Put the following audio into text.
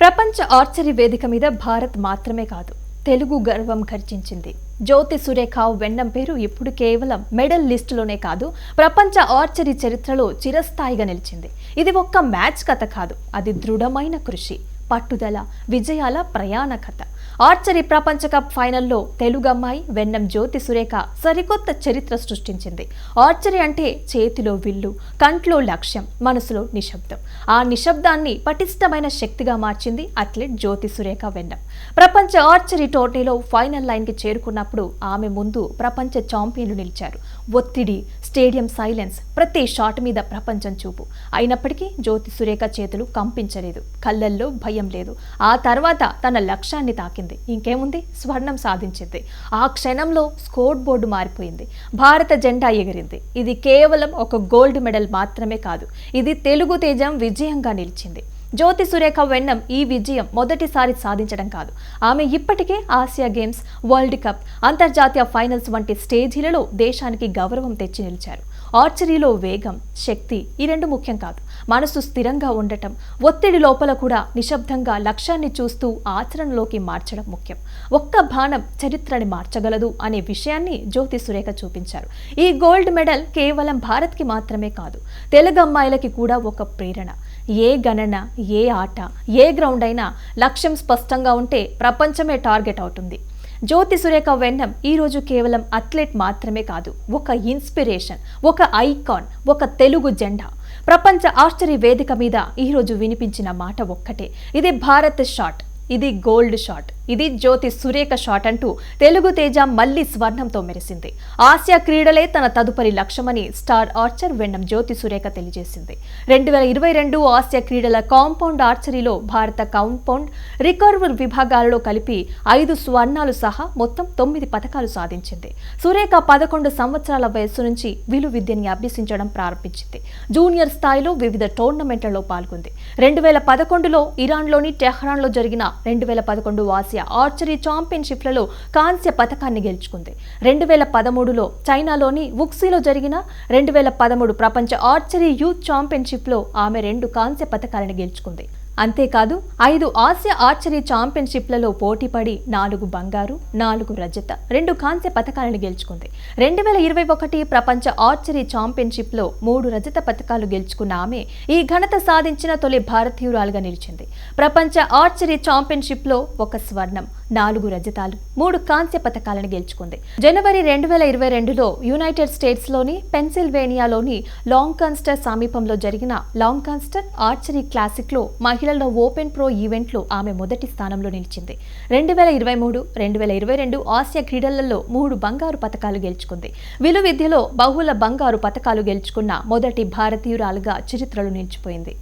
ప్రపంచ ఆర్చరీ వేదిక మీద భారత్ మాత్రమే కాదు, తెలుగు గర్వం గర్జించింది. జ్యోతి సురేఖ వెన్నం పేరు ఇప్పుడు కేవలం మెడల్ లిస్టులోనే కాదు, ప్రపంచ ఆర్చరీ చరిత్రలో చిరస్థాయిగా నిలిచింది. ఇది ఒక్క మ్యాచ్ కథ కాదు, అది దృఢమైన కృషి, పట్టుదల, విజయాల ప్రయాణ కథ. ఆర్చరీ ప్రపంచ కప్ ఫైనల్లో తెలుగు అమ్మాయి వెన్నం జ్యోతి సురేఖ సరికొత్త చరిత్ర సృష్టించింది. ఆర్చరీ అంటే చేతిలో విల్లు, కంట్లో లక్ష్యం, మనసులో నిశ్శబ్దం. ఆ నిశ్శబ్దాన్ని పటిష్టమైన శక్తిగా మార్చింది అథ్లెట్ జ్యోతి సురేఖ వెన్నం. ప్రపంచ ఆర్చరీ టోర్నీలో ఫైనల్ లైన్కి చేరుకున్నప్పుడు ఆమె ముందు ప్రపంచ ఛాంపియన్లు నిలిచారు. ఒత్తిడి, స్టేడియం సైలెన్స్, ప్రతి షాట్ మీద ప్రపంచం చూపు. అయినప్పటికీ జ్యోతి సురేఖ చేతులు కంపించలేదు, కళ్ళల్లో భయం లేదు. ఆ తర్వాత తన లక్ష్యాన్ని తాకింది. ఇంకేముంది, స్వర్ణం సాధించింది. ఆ క్షణంలో స్కోర్ బోర్డు మారిపోయింది, భారత జెండా ఎగిరింది. ఇది కేవలం ఒక గోల్డ్ మెడల్ మాత్రమే కాదు, ఇది తెలుగు తేజం విజయంగా నిలిచింది. జ్యోతి సురేఖ వెన్నం ఈ విజయం మొదటిసారి సాధించడం కాదు, ఆమె ఇప్పటికే ఆసియా గేమ్స్, వరల్డ్ కప్, అంతర్జాతీయ ఫైనల్స్ వంటి స్టేజీలలో దేశానికి గౌరవం తెచ్చి నిలిచారు. ఆర్చరీలో వేగం, శక్తి ఈ రెండు ముఖ్యం కాదు, మనసు స్థిరంగా ఉండటం, ఒత్తిడి లోపల కూడా నిశ్శబ్దంగా లక్ష్యాన్ని చూస్తూ ఆచరణలోకి మార్చడం ముఖ్యం. ఒక్క బాణం చరిత్రని మార్చగలదు అనే విషయాన్ని జ్యోతి సురేఖ చూపించారు. ఈ గోల్డ్ మెడల్ కేవలం భారత్కి మాత్రమే కాదు, తెలుగు అమ్మాయిలకి కూడా ఒక ప్రేరణ. ఏ గణన, ఏ ఆట, ఏ గ్రౌండ్ అయినా లక్ష్యం స్పష్టంగా ఉంటే ప్రపంచమే టార్గెట్ అవుతుంది. జ్యోతి సురేఖ వెన్నం ఈరోజు కేవలం అథ్లెట్ మాత్రమే కాదు, ఒక ఇన్స్పిరేషన్, ఒక ఐకాన్, ఒక తెలుగు జెండా. ప్రపంచ ఆర్చరీ వేదిక మీద ఈరోజు వినిపించిన మాట ఒక్కటే, ఇది భారత్ షాట్, ఇది గోల్డ్ షాట్, ఇది జ్యోతి సురేఖ షాట్ అంటూ తెలుగు తేజ మళ్లీ స్వర్ణంతో మెరిసింది. ఆసియా క్రీడలే తన తదుపరి లక్ష్యమని స్టార్ ఆర్చర్ వెన్నం జ్యోతి సురేఖ తెలియజేసింది. 2022 ఆసియా క్రీడల కాంపౌండ్ ఆర్చరీలో భారత కాంపౌండ్, రికర్వ్ విభాగాలలో కలిపి 5 స్వర్ణాలు సహా మొత్తం 9 పతకాలు సాధించింది. సురేఖ 11 సంవత్సరాల వయస్సు నుంచి విలు విద్యని అభ్యసించడం ప్రారంభించింది. జూనియర్ స్థాయిలో వివిధ టోర్నమెంట్లలో పాల్గొంది. 2011లో ఇరాన్లోని టెహ్రాన్లో జరిగిన 2011 ఆసియా ఆర్చరీ ఛాంపియన్షిప్లలో కాంస్య పతకాన్ని గెలుచుకుంది. 2013లో చైనాలోని వుక్సీలో జరిగిన 2013 ప్రపంచ ఆర్చరీ యూత్ ఛాంపియన్షిప్లో ఆమె 2 కాంస్య పతకాలను గెలుచుకుంది. అంతేకాదు 5 ఆసియా ఆర్చరీ ఛాంపియన్షిప్లలో పోటీపడి 4 బంగారు, 4 రజత, 2 కాంస్య పతకాలను గెలుచుకుంది. 2021 ప్రపంచ ఆర్చరీ ఛాంపియన్షిప్లో 3 రజత పతకాలు గెలుచుకున్న ఆమె ఈ ఘనత సాధించిన తొలి భారతీయురాలుగా నిలిచింది. ప్రపంచ ఆర్చరీ ఛాంపియన్షిప్లో 1 స్వర్ణం, 4 రజతాలు, 3 కాంస్య పతకాలను గెలుచుకుంది. జనవరి 2022లో యునైటెడ్ స్టేట్స్లోని పెన్సిల్వేనియాలోని లాంకాస్టర్ సమీపంలో జరిగిన లాంకాస్టర్ ఆర్చరీ క్లాసిక్లో మహిళల ఓపెన్ ప్రో ఈవెంట్లో ఆమె మొదటి స్థానంలో నిలిచింది. 2023, 2022 ఆసియా క్రీడలలో 3 బంగారు పతకాలు గెలుచుకుంది. విలు విద్యలో బహుళ బంగారు పతకాలు గెలుచుకున్న మొదటి భారతీయురాలుగా చరిత్రలో నిలిచిపోయింది.